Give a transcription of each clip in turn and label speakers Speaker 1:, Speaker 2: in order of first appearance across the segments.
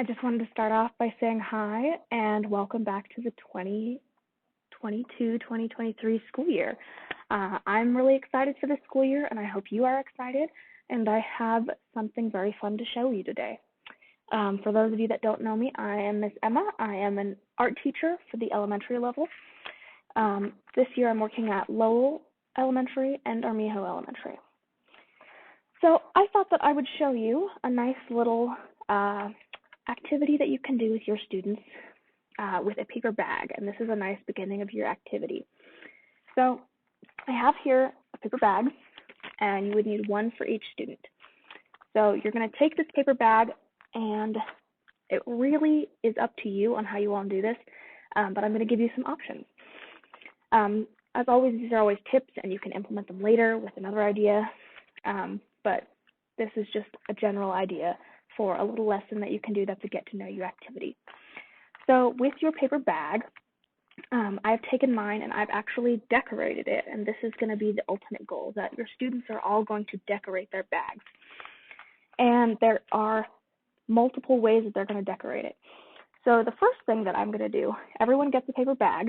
Speaker 1: I just wanted to start off by saying hi and welcome back to the 2022-2023 school year. I'm really excited for this school year and I hope you are excited, and I have something very fun to show you today. For those of you that don't know me, I am Miss Emma. I am an art teacher for the elementary level. This year I'm working at Lowell Elementary and Armijo Elementary. So I thought that I would show you a nice little activity that you can do with your students with a paper bag, and this is a nice beginning of your activity. So I have here a paper bag, and you would need one for each student. So you're going to take this paper bag, and it really is up to you on how you want to do this, but I'm going to give you some options. As always, these are always tips, and you can implement them later with another idea, but this is just a general idea for a little lesson that you can do that's a get to know you activity. So with your paper bag, I've taken mine and I've actually decorated it, and this is going to be the ultimate goal, that your students are all going to decorate their bags. And there are multiple ways that they're going to decorate it. So the first thing that I'm going to do, everyone gets a paper bag,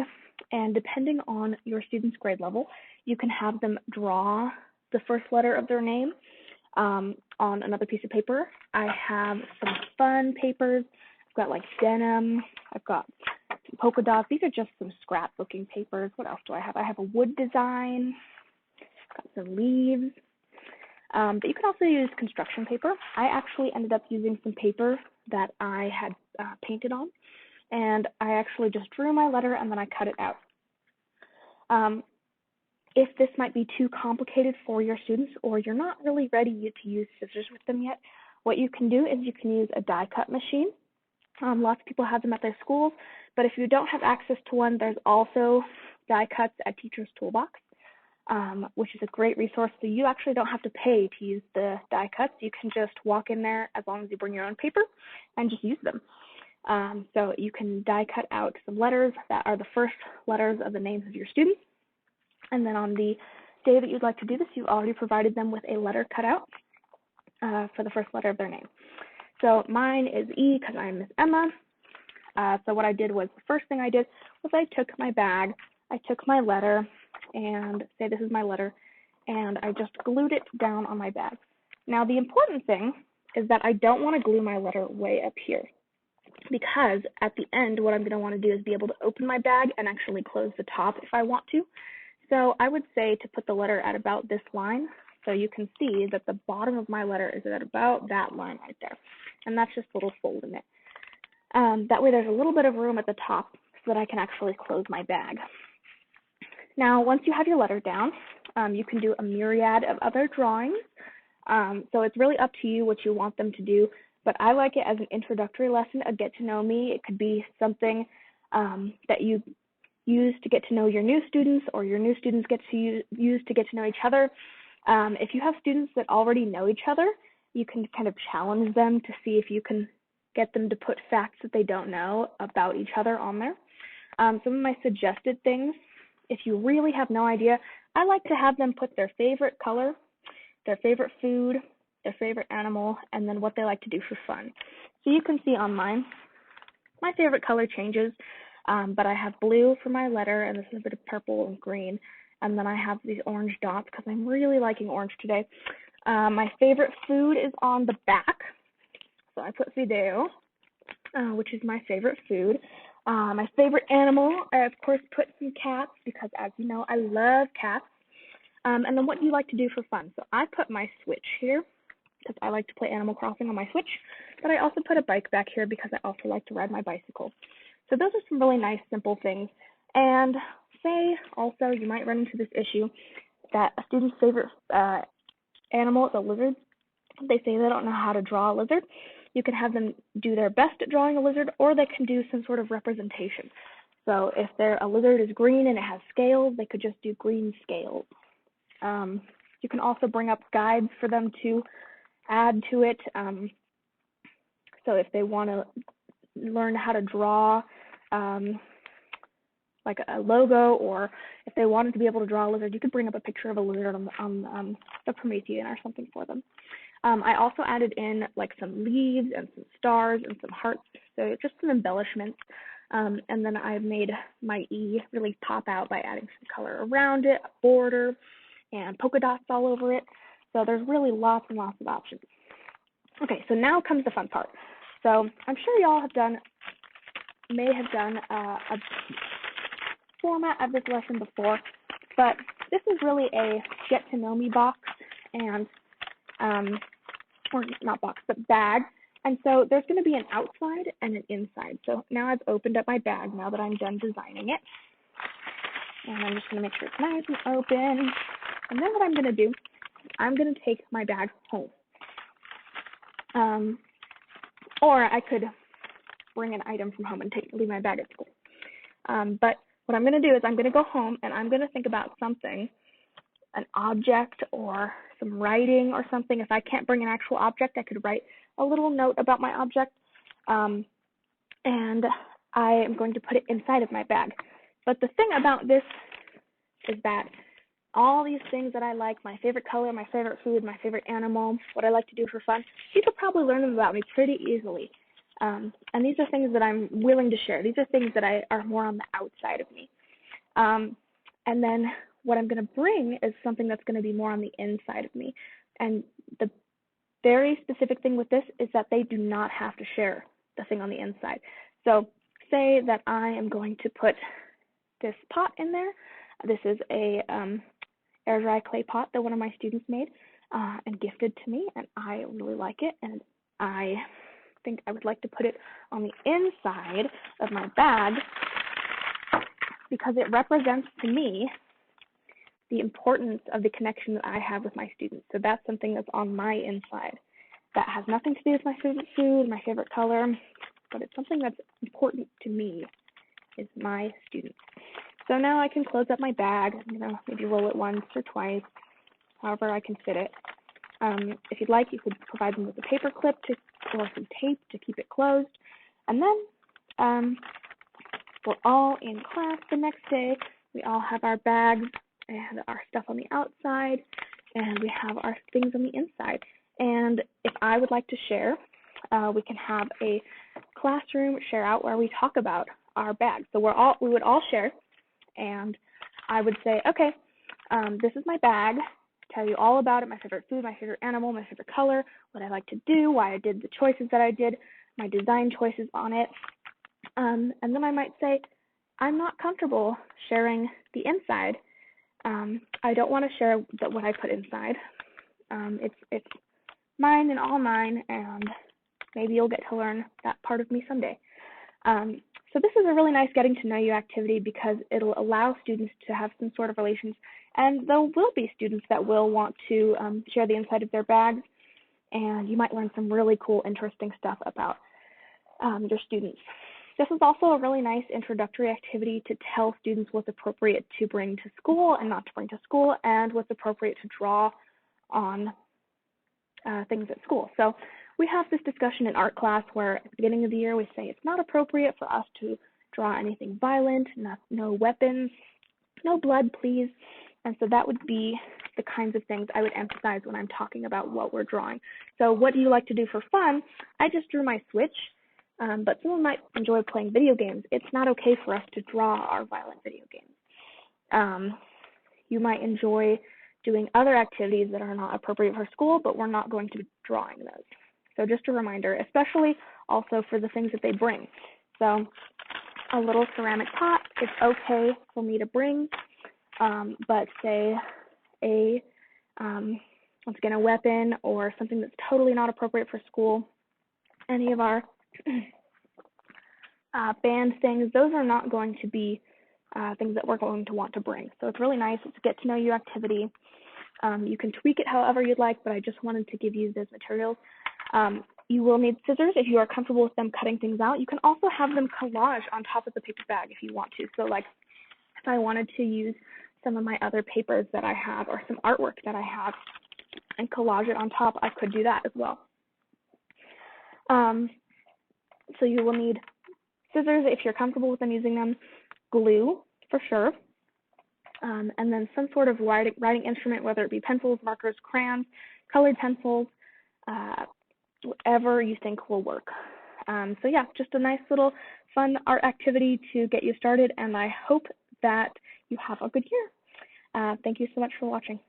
Speaker 1: and depending on your student's grade level, you can have them draw the first letter of their name on another piece of paper. I have some fun papers. I've got like denim. I've got some polka dots. These are just some scrapbooking papers. What else do I have? I have a wood design. I've got some leaves. But you can also use construction paper. I actually ended up using some paper that I had painted on, and I actually just drew my letter and then I cut it out. If this might be too complicated for your students, or you're not really ready to use scissors with them yet, what you can do is you can use a die cut machine. Lots of people have them at their schools, but if you don't have access to one, there's also die cuts at Teacher's Toolbox, which is a great resource. So you actually don't have to pay to use the die cuts. You can just walk in there as long as you bring your own paper and just use them. So you can die cut out some letters that are the first letters of the names of your students. And then on the day that you'd like to do this, you've already provided them with a letter cut out for the first letter of their name. So mine is E because I'm Miss Emma. So what I did was, the first thing I did was I took my bag, I took my letter, and say this is my letter, and I just glued it down on my bag. Now the important thing is that I don't want to glue my letter way up here, because at the end what I'm going to want to do is be able to open my bag and actually close the top if I want to. So I would say to put the letter at about this line, so you can see that the bottom of my letter is at about that line right there, and that's just a little fold in it. That way there's a little bit of room at the top so that I can actually close my bag. Now once you have your letter down, you can do a myriad of other drawings. So it's really up to you what you want them to do, but I like it as an introductory lesson, a get to know me. It could be something that you use to get to know your new students, or your new students get to use to get to know each other. If you have students that already know each other, you can kind of challenge them to see if you can get them to put facts that they don't know about each other on there. Some of my suggested things, if you really have no idea, I like to have them put their favorite color, their favorite food, their favorite animal, and then what they like to do for fun. So you can see on mine, my favorite color changes. But I have blue for my letter, and this is a bit of purple and green. And then I have these orange dots because I'm really liking orange today. My favorite food is on the back. So I put fideo, which is my favorite food. My favorite animal, I of course put some cats because, as you know, I love cats. And then what do you like to do for fun? So I put my Switch here because I like to play Animal Crossing on my Switch. But I also put a bike back here because I also like to ride my bicycle. So those are some really nice, simple things. And say also you might run into this issue that a student's favorite animal is a lizard. They say they don't know how to draw a lizard. You can have them do their best at drawing a lizard, or they can do some sort of representation. So if a lizard is green and it has scales, they could just do green scales. You can also bring up guides for them to add to it. So if they want to learn how to draw like a logo, or if they wanted to be able to draw a lizard, you could bring up a picture of a lizard on the Promethean or something for them. I also added in like some leaves and some stars and some hearts, so just some embellishments. And then I made my E really pop out by adding some color around it, a border, and polka dots all over it. So there's really lots and lots of options. Okay, so now comes the fun part. So I'm sure y'all may have done a format of this lesson before, but this is really a get to know me box and, or not box, but bag. And so there's going to be an outside and an inside. So now I've opened up my bag now that I'm done designing it. And I'm just going to make sure it's nice and open. And then what I'm going to do, I'm going to take my bag home. Or I could bring an item from home and leave my bag at school. But what I'm going to do is I'm going to go home and I'm going to think about something, an object or some writing or something. If I can't bring an actual object, I could write a little note about my object. And I am going to put it inside of my bag. But the thing about this is that all these things that I like, my favorite color, my favorite food, my favorite animal, what I like to do for fun, you could probably learn them about me pretty easily. And these are things that I'm willing to share. These are things that are more on the outside of me. And then what I'm going to bring is something that's going to be more on the inside of me. And the very specific thing with this is that they do not have to share the thing on the inside. So say that I am going to put this pot in there. This is a air dry clay pot that one of my students made and gifted to me, and I really like it, and I think I would like to put it on the inside of my bag because it represents to me the importance of the connection that I have with my students. So that's something that's on my inside. That has nothing to do with my favorite food, my favorite color, but it's something that's important to me, is my students. So now I can close up my bag, maybe roll it once or twice, however I can fit it. If you'd like, you could provide them with a paper clip or some tape to keep it closed. And then we're all in class the next day. We all have our bags and our stuff on the outside, and we have our things on the inside. And if I would like to share, we can have a classroom share out where we talk about our bags. So we would all share, and I would say, okay, this is my bag, tell you all about it, my favorite food, my favorite animal, my favorite color, what I like to do, why I did the choices that I did, my design choices on it. And then I might say, I'm not comfortable sharing the inside. I don't want to share what I put inside. It's mine and all mine, and maybe you'll get to learn that part of me someday. So this is a really nice getting to know you activity because it'll allow students to have some sort of relations, and there will be students that will want to share the inside of their bags, and you might learn some really cool, interesting stuff about your students. This is also a really nice introductory activity to tell students what's appropriate to bring to school and not to bring to school, and what's appropriate to draw on things at school. So we have this discussion in art class where at the beginning of the year we say it's not appropriate for us to draw anything violent, no weapons, no blood, please. And so that would be the kinds of things I would emphasize when I'm talking about what we're drawing. So what do you like to do for fun? I just drew my Switch, but someone might enjoy playing video games. It's not okay for us to draw our violent video games. You might enjoy doing other activities that are not appropriate for school, but we're not going to be drawing those. So just a reminder, especially also for the things that they bring. So a little ceramic pot is okay for me to bring, but say once again, a weapon or something that's totally not appropriate for school, any of our band things, those are not going to be things that we're going to want to bring. So it's really nice. It's a get to know you activity. You can tweak it however you'd like, but I just wanted to give you those materials. You will need scissors if you are comfortable with them cutting things out. You can also have them collage on top of the paper bag if you want to. So like if I wanted to use some of my other papers that I have or some artwork that I have and collage it on top, I could do that as well. So you will need scissors if you're comfortable with them using them, glue for sure, and then some sort of writing instrument, whether it be pencils, markers, crayons, colored pencils, whatever you think will work. So yeah, just a nice little fun art activity to get you started, and I hope that you have a good year. Thank you so much for watching.